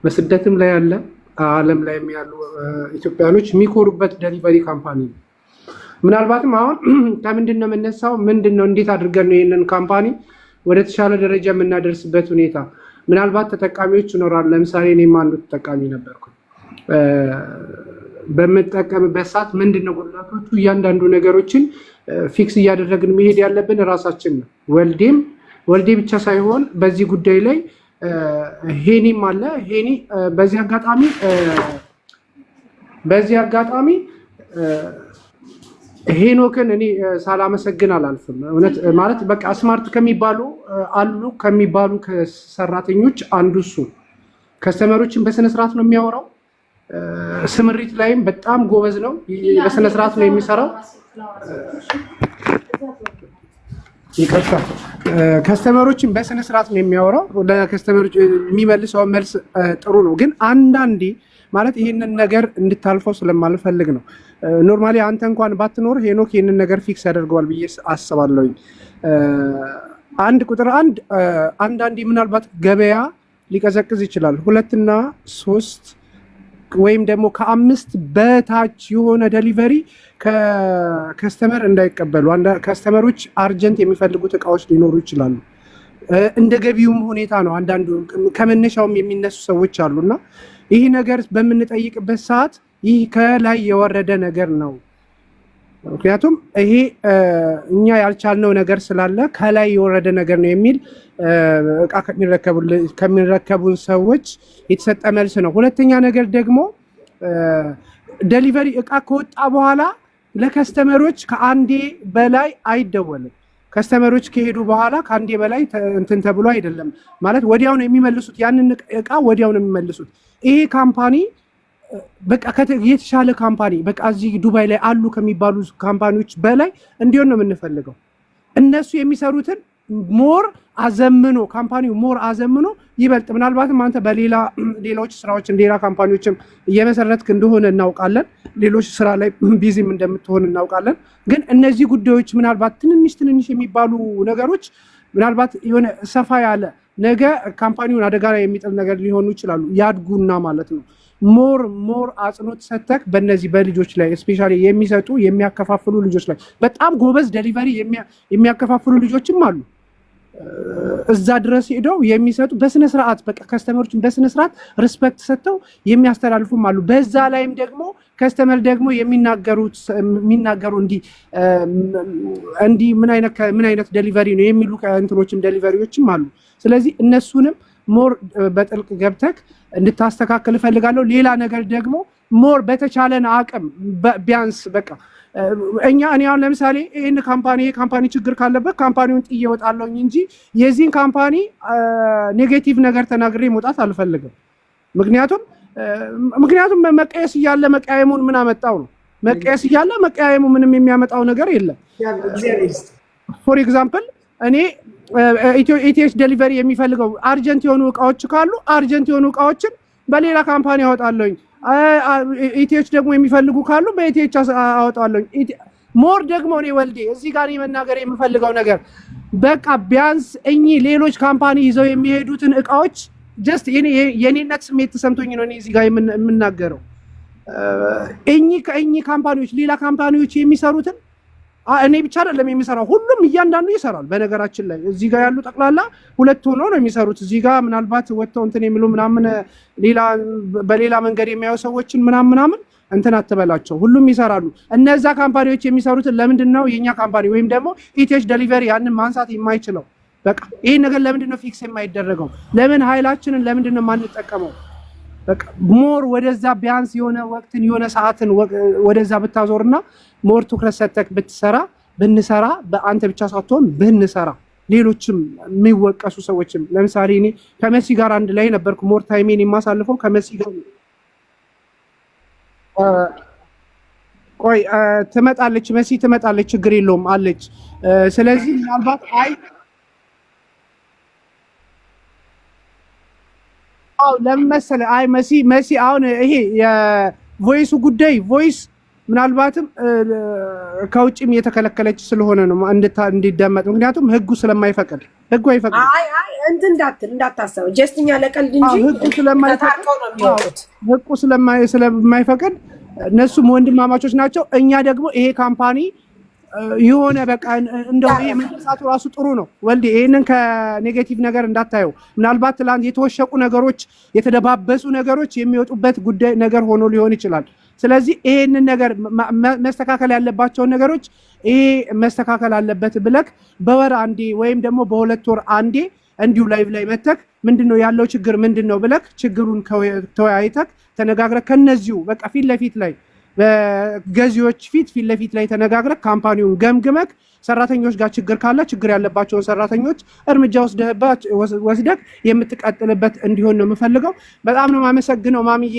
በስደትም ላይ ያለ ዓለም ላይ ያሉ ኢትዮጵያኖች የሚኮሩበት ዴሊቨሪ ካምፓኒ ነው። ምናልባትም አሁን ከምንድን ነው የምነሳው? ምንድን ነው እንዴት አድርገን ነው ይህንን ካምፓኒ ወደ ተሻለ ደረጃ የምናደርስበት ሁኔታ? ምናልባት ተጠቃሚዎች ይኖራሉ። ለምሳሌ እኔም አንዱ ተጠቃሚ ነበርኩ። በምጠቀምበት ሰዓት ምንድን ነው ጉዳቶቹ? እያንዳንዱ ነገሮችን ፊክስ እያደረግን መሄድ ያለብን ራሳችን ነው። ወልዴ ብቻ ሳይሆን በዚህ ጉዳይ ላይ ሄኒም አለ። ሄኒ በዚህ አጋጣሚ ሄኖክን እኔ ሳላመሰግን አላልፍም። እውነት ማለት በቃ ስማርት ከሚባሉ ሰራተኞች አንዱ እሱ። ከስተመሮችን በስነስርዓት ነው የሚያወራው። ስምሪት ላይም በጣም ጎበዝ ነው። በስነስርዓት ነው የሚሰራው። ይቅርታ፣ ከስተመሮችን በስነስርዓት ነው የሚያወራው። ለከስተመሮች የሚመልሰው መልስ ጥሩ ነው። ግን አንዳንዴ ማለት ይህንን ነገር እንድታልፈው ስለማልፈልግ ነው። ኖርማሊ አንተ እንኳን ባትኖር ሄኖክ ይህንን ነገር ፊክስ ያደርገዋል ብዬ አስባለሁኝ። አንዳንዴ ምናልባት ገበያ ሊቀዘቅዝ ይችላል። 2 እና 3 ወይም ደግሞ ከ5 በታች የሆነ ዴሊቨሪ ከከስተመር እንዳይቀበሉ። ከስተመሮች አርጀንት የሚፈልጉት እቃዎች ሊኖሩ ይችላሉ። እንደ ገቢውም ሁኔታ ነው። አንዳንዱ ከመነሻውም የሚነሱ ሰዎች አሉና ይህ ነገር በምንጠይቅበት ሰዓት ይህ ከላይ የወረደ ነገር ነው። ምክንያቱም ይሄ እኛ ያልቻልነው ነገር ስላለ ከላይ የወረደ ነገር ነው የሚል እቃ ከሚረከቡን ሰዎች የተሰጠ መልስ ነው። ሁለተኛ ነገር ደግሞ ዴሊቨሪ እቃ ከወጣ በኋላ ለከስተመሮች ከአንዴ በላይ አይደወልም። ከስተመሮች ከሄዱ በኋላ ከአንዴ በላይ እንትን ተብሎ አይደለም ማለት ወዲያው ነው የሚመልሱት። ያንን እቃ ወዲያው ነው የሚመልሱት። ይሄ ካምፓኒ በቃ የተሻለ ካምፓኒ በቃ እዚህ ዱባይ ላይ አሉ ከሚባሉ ካምፓኒዎች በላይ እንዲሆን ነው የምንፈልገው። እነሱ የሚሰሩትን ካምፓኒው ሞር አዘምኖ ይበልጥ። ምናልባትም አንተ ሌሎች ስራዎችን ሌላ ካምፓኒዎችም እየመሰረትክ እንደሆነ እናውቃለን። ሌሎች ስራ ላይ ቢዚም እንደምትሆን እናውቃለን። ግን እነዚህ ጉዳዮች ምናልባት ትንንሽ የሚባሉ ነገሮች ምናልባት የሆነ ሰፋ ያለ ነገ ካምፓኒውን አደጋ ላይ የሚጥል ነገር ሊሆኑ ይችላሉ። ያድጉና ማለት ነው። ሞር አጽንኦት ሰተክ በእነዚህ በልጆች ላይ ስፔሻሊ የሚያከፋፍሉ ልጆች ላይ በጣም ጎበዝ ዴሊቨሪ የሚያከፋፍሉ ልጆችም አሉ። እዛ ድረስ ሄደው የሚሰጡ በስነስርዓት በቃ ከስተመሮችን በስነስርዓት ሪስፔክት ሰጥተው የሚያስተላልፉም አሉ። በዛ ላይም ደግሞ ከስተመር ደግሞ የሚናገሩ እንዲህ ምን አይነት ዴሊቨሪ ነው የሚሉ እንትኖችም ዴሊቨሪዎችም አሉ። ስለዚህ እነሱንም ሞር በጥልቅ ገብተክ እንድታስተካክል እፈልጋለሁ። ሌላ ነገር ደግሞ ሞር በተቻለን አቅም ቢያንስ በቃ እኔ አሁን ለምሳሌ ይህን ካምፓኒ ችግር ካለበት ካምፓኒውን ጥዬ እወጣለሁኝ እንጂ የዚህን ካምፓኒ ኔጌቲቭ ነገር ተናግሬ መውጣት አልፈልግም። ምክንያቱም መቀየስ እያለ መቀያየሙን ምን አመጣው ነው? መቀየስ እያለ መቀያየሙ ምንም የሚያመጣው ነገር የለም። ፎር ኤግዛምፕል እኔ ኢቲኤች ዴሊቨሪ የሚፈልገው አርጀንት የሆኑ እቃዎች ካሉ አርጀንት የሆኑ እቃዎችን በሌላ ካምፓኒ አወጣለሁኝ። ኢቲኤች ደግሞ የሚፈልጉ ካሉ በኢቲኤች አወጣለሁኝ። ሞር ደግሞ እኔ ወልዴ እዚህ ጋር መናገር የምፈልገው ነገር በቃ ቢያንስ እኚህ ሌሎች ካምፓኒ ይዘው የሚሄዱትን እቃዎች ጀስት የኔነት ስሜት ተሰምቶኝ ነው እኔ እዚህ ጋር የምናገረው። እኚህ ካምፓኒዎች ሌላ ካምፓኒዎች የሚሰሩትን እኔ ብቻ አይደለም የሚሰራው፣ ሁሉም እያንዳንዱ ይሰራል። በነገራችን ላይ እዚህ ጋር ያሉ ጠቅላላ 2 ሆኖ ነው የሚሰሩት። እዚህ ጋር ምናልባት ወጥተው እንትን የሚሉ ምናምን በሌላ መንገድ የሚያዩ ሰዎችን ምናምን እንትን አትበላቸው፣ ሁሉም ይሰራሉ። እነዛ ካምፓኒዎች የሚሰሩትን ለምንድን ነው የኛ ካምፓኒ ወይም ደግሞ ኢቲኤች ዴሊቨሪ ያንን ማንሳት የማይችለው? በቃ ይሄን ነገር ለምንድን ነው ፊክስ የማይደረገው? ለምን ኃይላችንን ለምንድን ነው የማንጠቀመው? በቃ ሞር ወደዛ ቢያንስ የሆነ ወቅትን የሆነ ሰዓትን ወደዛ ብታዞርና ሞር ትኩረት ሰተክ ብንሰራ በአንተ ብቻ ሳትሆን ብንሰራ ሌሎችም የሚወቀሱ ሰዎችም ለምሳሌ እኔ ከመሲ ጋር አንድ ላይ ነበርኩ። ሞር ታይሜን የማሳልፈው ከመሲ ጋር ቆይ ትመጣለች፣ መሲ ትመጣለች፣ ችግር የለውም አለች። ስለዚህ ምናልባት ለምን መሰለህ መሲ አሁን ይሄ የቮይሱ ጉዳይ ቮይስ ምናልባትም ከውጭም የተከለከለች ስለሆነ ነው እንዲደመጥ። ምክንያቱም ህጉ ስለማይፈቅድ ህጉ አይፈቅድ። አይ እንትን እንዳታሰበው ጀስትኛ ለቀልድ እንጂ ህጉ ስለማይፈቅድ እነሱም ወንድማማቾች ናቸው። እኛ ደግሞ ይሄ ካምፓኒ የሆነ በቃ እንደው ይሄ መነሳቱ ራሱ ጥሩ ነው። ወልዴ ይሄንን ከኔጌቲቭ ነገር እንዳታየው። ምናልባት ትላንት የተወሸቁ ነገሮች የተደባበሱ ነገሮች የሚወጡበት ጉዳይ ነገር ሆኖ ሊሆን ይችላል። ስለዚህ ይሄንን ነገር መስተካከል ያለባቸውን ነገሮች ይሄ መስተካከል አለበት ብለክ በወር አንዴ ወይም ደግሞ በሁለት ወር አንዴ እንዲሁ ላይቭ ላይ መተክ ምንድነው ያለው ችግር ምንድነው ብለክ ችግሩን ተወያይተክ ተነጋግረክ ከነዚሁ በቃ ፊት ለፊት ላይ በገዢዎች ፊት ለፊት ላይ ተነጋግረክ ካምፓኒውን ገምግመክ ሰራተኞች ጋር ችግር ካለ ችግር ያለባቸውን ሰራተኞች እርምጃ ወስደክ የምትቀጥልበት እንዲሆን ነው የምፈልገው። በጣም ነው ማመሰግነው ማሚዬ፣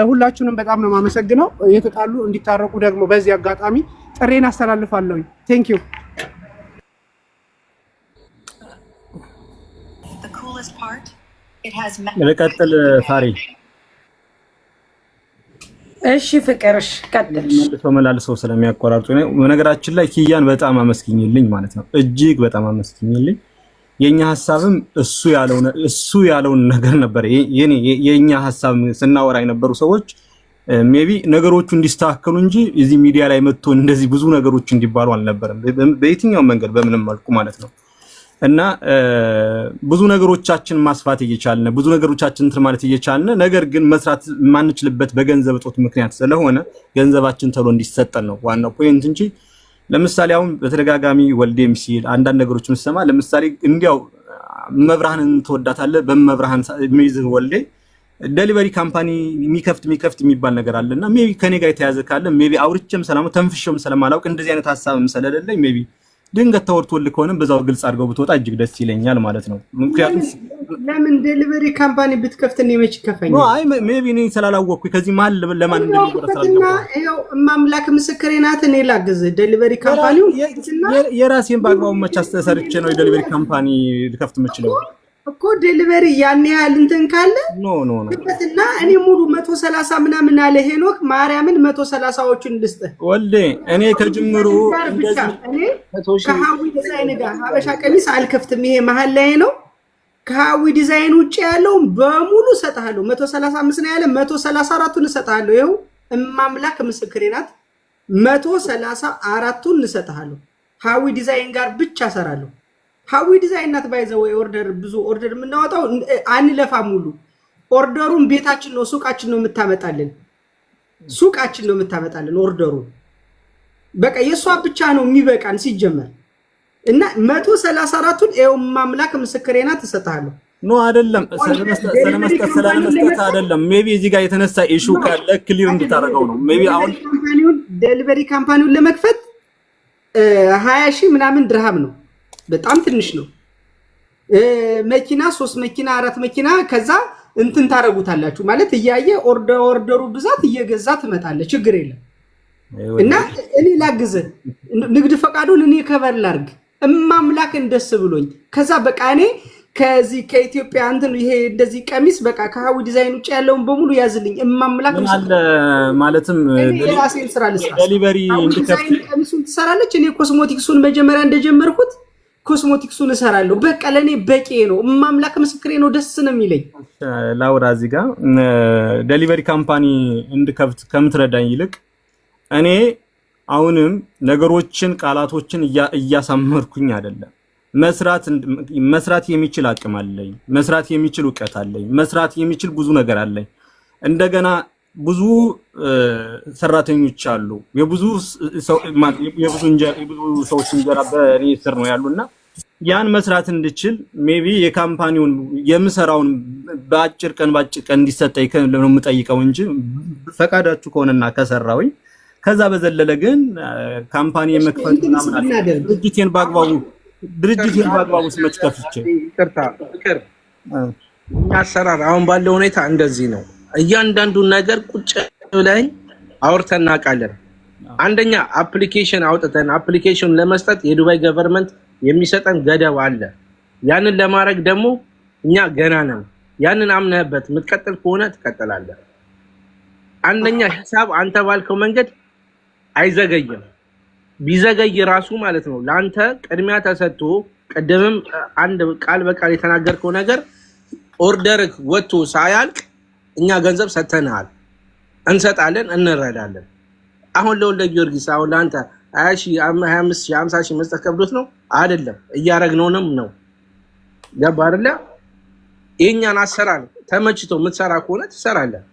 ሁላችሁንም በጣም ነው ማመሰግነው። የተጣሉ እንዲታረቁ ደግሞ በዚህ አጋጣሚ ጥሬን አስተላልፋለሁ። ቴንክ ዩ። ለቀጥል ፋሪ። እሺ ፍቅርሽ ቀጥል። መልሶ ስለሚያቆራርጡ ነው። በነገራችን ላይ ኪያን በጣም አመስግኝልኝ ማለት ነው። እጅግ በጣም አመስግኝልኝ። የኛ ሐሳብም እሱ ያለውን ነገር ነበር። የኛ ሐሳብ ስናወራ የነበሩ ሰዎች ሜቢ ነገሮቹ እንዲስተካከሉ እንጂ እዚህ ሚዲያ ላይ መጥቶ እንደዚህ ብዙ ነገሮች እንዲባሉ አልነበረም፣ በየትኛው መንገድ በምንም መልኩ ማለት ነው። እና ብዙ ነገሮቻችን ማስፋት እየቻልን ብዙ ነገሮቻችን እንትን ማለት እየቻልን ነገር ግን መስራት ማንችልበት በገንዘብ እጦት ምክንያት ስለሆነ ገንዘባችን ተሎ እንዲሰጠን ነው ዋናው ፖይንት እንጂ ለምሳሌ አሁን በተደጋጋሚ ወልዴም ሲል አንዳንድ ነገሮች ምሰማ ለምሳሌ እንዲያው መብራህንን ተወዳታለህ በመብራህን የሚይዝህ ወልዴ ዴሊቨሪ ካምፓኒ የሚከፍት የሚባል ነገር አለና ሜቢ ከኔ ጋር የተያዘ ካለ ሜቢ አውርቼም ሰላም ተንፍሼም ስለማላውቅ እንደዚህ አይነት ሐሳብም ስለሌለኝ ሜቢ ድንገት ተወርቶልህ ከሆነ በዛው ግልጽ አድርገው ብትወጣ እጅግ ደስ ይለኛል ማለት ነው። ምክንያቱም ለምን ዴሊቨሪ ካምፓኒ ብትከፍት ነው መች ከፈኝ ነው? አይ ሜቢ እኔ ስላላወቅኩኝ ከዚህ ማል ለማን እንደሚቆረጣለው ይሄው ማምላክ ምስክሬ ናት። እኔ ላግዝ ዴሊቨሪ ካምፓኒው የራሴን ባግባው መች አስተሰርቼ ነው የዴሊቨሪ ካምፓኒ ልከፍት የምችለው እኮ ዴሊቨሪ ያን ያህል እንትን ካለ ኖ እና እኔ ሙሉ 130 ምናምን አለ ሄኖክ ማርያምን 130ዎቹን ልስጥ ወልዴ እኔ ከጅምሩ እንደዚህ ከሃዊ ዲዛይን ጋር ሀበሻ ቀሚስ አልከፍትም። ይሄ መሀል ላይ ነው። ከሃዊ ዲዛይን ውጪ ያለው በሙሉ ሰጣለሁ። 135 ነው ያለ 134ቱን ሰጣለሁ። ይሄው እማምላክ ምስክሬ ናት። 134ቱን ሰጣለሁ። ሃዊ ዲዛይን ጋር ብቻ ሰራለሁ። ሃዊ ዲዛይን ናት ባይዘው ኦርደር ብዙ ኦርደር የምናወጣው አንለፋ ሙሉ ኦርደሩን ቤታችን ነው ሱቃችን ነው የምታመጣልን ኦርደሩ በቃ የሷ ብቻ ነው የሚበቃን ሲጀመር እና 134ቱን ኤው ማምላክ ምስክሬ ናት ተሰጣለሁ። ኖ አይደለም ስለመስጠት አይደለም። ሜቢ እዚህ ጋር የተነሳ ኢሹ ካለ ክሊር እንድታረጋው ነው። ሜቢ አሁን ዴሊቨሪ ካምፓኒውን ለመክፈት 20,000 ምናምን ድርሃም ነው። በጣም ትንሽ ነው። መኪና 3 መኪና 4 መኪና ከዛ እንትን ታረጉታላችሁ ማለት እያየ ኦርደሩ ብዛት እየገዛ ትመጣለህ። ችግር የለም እና እኔ ላግዝ ንግድ ፈቃዱን እኔ ከበር ላርግ እማምላክ እንደስ ብሎኝ ከዛ በቃ እኔ ከዚህ ከኢትዮጵያ እንትን ይሄ እንደዚህ ቀሚስ በቃ ከሃዊ ዲዛይን ውጪ ያለውን በሙሉ ያዝልኝ እማምላክ ማለትም የራሴን ስራ ልስራ። ዴሊቨሪ እንድከፍት ቀሚሱን ትሰራለች። እኔ ኮስሞቲክሱን መጀመሪያ እንደጀመርኩት ኮስሞቲክሱን እሰራለሁ። በቃ ለኔ በቂ ነው። እማምላክ ምስክሬ ነው። ደስ ነው የሚለኝ። ላውራ እዚህ ጋር ዴሊቨሪ ካምፓኒ እንድከፍት ከምትረዳኝ ይልቅ እኔ አሁንም ነገሮችን ቃላቶችን እያሳመርኩኝ አይደለም። መስራት የሚችል አቅም አለኝ። መስራት የሚችል ዕውቀት አለኝ። መስራት የሚችል ብዙ ነገር አለኝ። እንደገና ብዙ ሰራተኞች አሉ። የብዙ ሰዎች እንጀራ በእኔ ስር ነው ያሉና ያን መስራት እንድችል ሜቢ የካምፓኒውን የምሰራውን በአጭር ቀን እንዲሰጠኝ ነው የምጠይቀው እንጂ ፈቃዳችሁ ከሆነና ከሰራውኝ ከዛ በዘለለ ግን ካምፓኒ የመክፈት ምናምን አለ ድርጅቴን በአግባቡ ስመች ከፍቼ ይቅርታ ፍቅር አሰራር አሁን ባለው ሁኔታ እንደዚህ ነው። እያንዳንዱን ነገር ቁጭ ብለን አውርተን እናውቃለን። አንደኛ አፕሊኬሽን አውጥተን አፕሊኬሽን ለመስጠት የዱባይ ገቨርንመንት የሚሰጠን ገደብ አለ። ያንን ለማድረግ ደግሞ እኛ ገና ነን። ያንን አምነህበት የምትቀጥል ከሆነ ትቀጥላለህ። አንደኛ ሂሳብ አንተ ባልከው መንገድ አይዘገይም። ቢዘገይ ራሱ ማለት ነው ለአንተ ቅድሚያ ተሰጥቶ ቀደምም አንድ ቃል በቃል የተናገርከው ነገር ኦርደር ወጥቶ ሳያልቅ እኛ ገንዘብ ሰተናል፣ እንሰጣለን፣ እንረዳለን። አሁን ለወልደ ጊዮርጊስ አሁን ለአንተ 20 25 50 መስጠት ከብዶት ነው አይደለም፣ እያረግነውንም ነው። ገባ አይደለ? የኛን አሰራር ተመችቶ የምትሰራ ከሆነ ትሰራለህ፣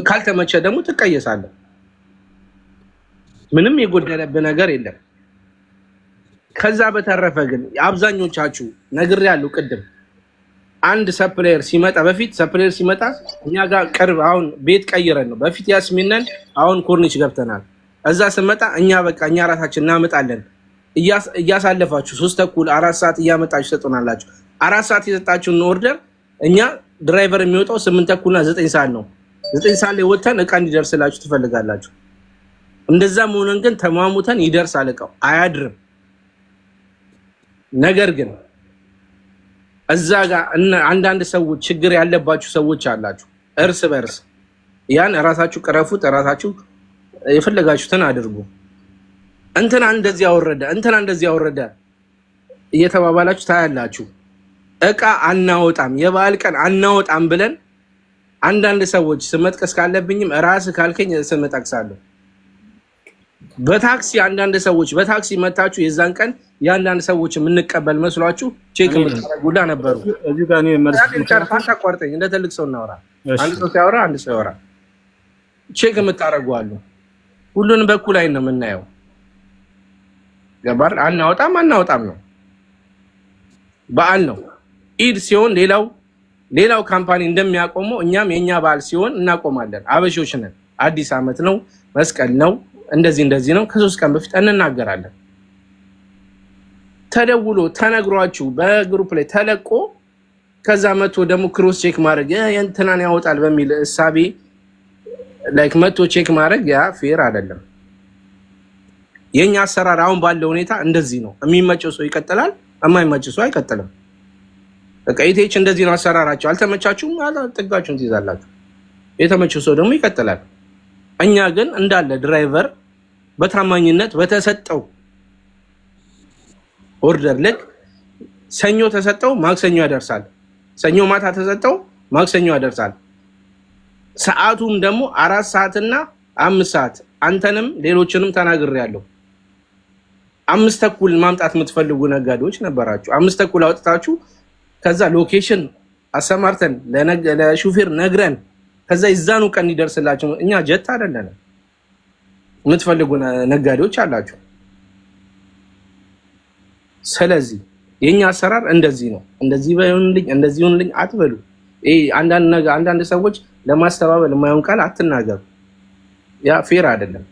ካልተመቸ ደግሞ ትቀየሳለህ። ምንም የጎደለብህ ነገር የለም። ከዛ በተረፈ ግን አብዛኞቻችሁ ነግሬያለሁ ቅድም አንድ ሰፕላየር ሲመጣ በፊት ሰፕላየር ሲመጣ እኛ ጋር ቅርብ አሁን ቤት ቀይረን ነው። በፊት ያስሚነን አሁን ኮርኒች ገብተናል። እዛ ስመጣ እኛ በቃ እኛ ራሳችን እናመጣለን። እያሳለፋችሁ 3 ተኩል 4 ሰዓት እያመጣችሁ ሰጡናላችሁ። 4 ሰዓት የሰጣችሁን ኦርደር እኛ ድራይቨር የሚወጣው 8 ተኩልና 9 ሰዓት ነው። 9 ሰዓት ላይ ወጥተን እቃ እንዲደርስላችሁ ትፈልጋላችሁ። እንደዛም ሆነን ግን ተማሙተን ይደርሳል፣ እቃው አያድርም። ነገር ግን እዛ ጋር አንዳንድ ሰዎች ችግር ያለባችሁ ሰዎች አላችሁ። እርስ በርስ ያን ራሳችሁ ቅረፉት፣ ራሳችሁ የፈለጋችሁትን አድርጉ። እንትና እንደዚህ ያወረደ እንትና እንደዚህ ያወረደ እየተባባላችሁ ታያላችሁ። እቃ አናወጣም፣ የበዓል ቀን አናወጣም ብለን አንዳንድ ሰዎች ስመጥቀስ ካለብኝም ራስ ካልከኝ ስም ጠቅሳለሁ። በታክሲ አንዳንድ ሰዎች በታክሲ መታችሁ የዛን ቀን የአንዳንድ ሰዎች የምንቀበል መስሏችሁ ቼክ የምታደርጉላ ነበሩ። እዚህ ጋር ነው መልስ አቋርጠኝ። እንደ ትልቅ ሰው እናወራ። አንድ ሰው ሲያወራ አንድ ሰው ያወራ። ቼክ የምታደርጉ አሉ። ሁሉንም በኩል አይን ነው የምናየው። ገባር አናወጣም ነው። በዓል ነው። ኢድ ሲሆን ሌላው ካምፓኒ እንደሚያቆመው እኛም የኛ በዓል ሲሆን እናቆማለን። አበሾች ነን። አዲስ ዓመት ነው፣ መስቀል ነው፣ እንደዚህ ነው። ከ3 ቀን በፊት እንናገራለን። ተደውሎ ተነግሯችሁ በግሩፕ ላይ ተለቆ ከዛ መቶ ደግሞ ክሮስ ቼክ ማድረግ የእንትናን ያወጣል በሚል እሳቤ ላይክ መቶ ቼክ ማድረግ ያ ፌር አይደለም። የኛ አሰራር አሁን ባለው ሁኔታ እንደዚህ ነው። የሚመቸው ሰው ይቀጥላል፣ የማይመቸው ሰው አይቀጥልም። በቃ ኢቴች እንደዚህ ነው አሰራራቸው። አልተመቻችሁም ጥጋችሁን ትይዛላችሁ። የተመቸው ሰው ደግሞ ይቀጥላል። እኛ ግን እንዳለ ድራይቨር በታማኝነት በተሰጠው ኦርደር ልክ ሰኞ ተሰጠው ማክሰኞ ያደርሳል። ሰኞ ማታ ተሰጠው ማክሰኞ ያደርሳል። ሰዓቱም ደግሞ 4 ሰዓትና 5 ሰዓት አንተንም ሌሎችንም ተናግሬያለሁ። 5 ተኩል ማምጣት የምትፈልጉ ነጋዴዎች ነበራችሁ። 5 ተኩል አውጥታችሁ ከዛ ሎኬሽን አሰማርተን ለሹፌር ነግረን ከዛ ይዛኑ ቀን ይደርስላችሁ። እኛ ጀት አይደለንም። የምትፈልጉ ነጋዴዎች አላችሁ። ስለዚህ የኛ አሰራር እንደዚህ ነው። እንደዚህ ይሁንልኝ አትበሉ። አንዳንድ ሰዎች ለማስተባበል የማይሆን ቃል አትናገሩ። ያ ፌር አይደለም።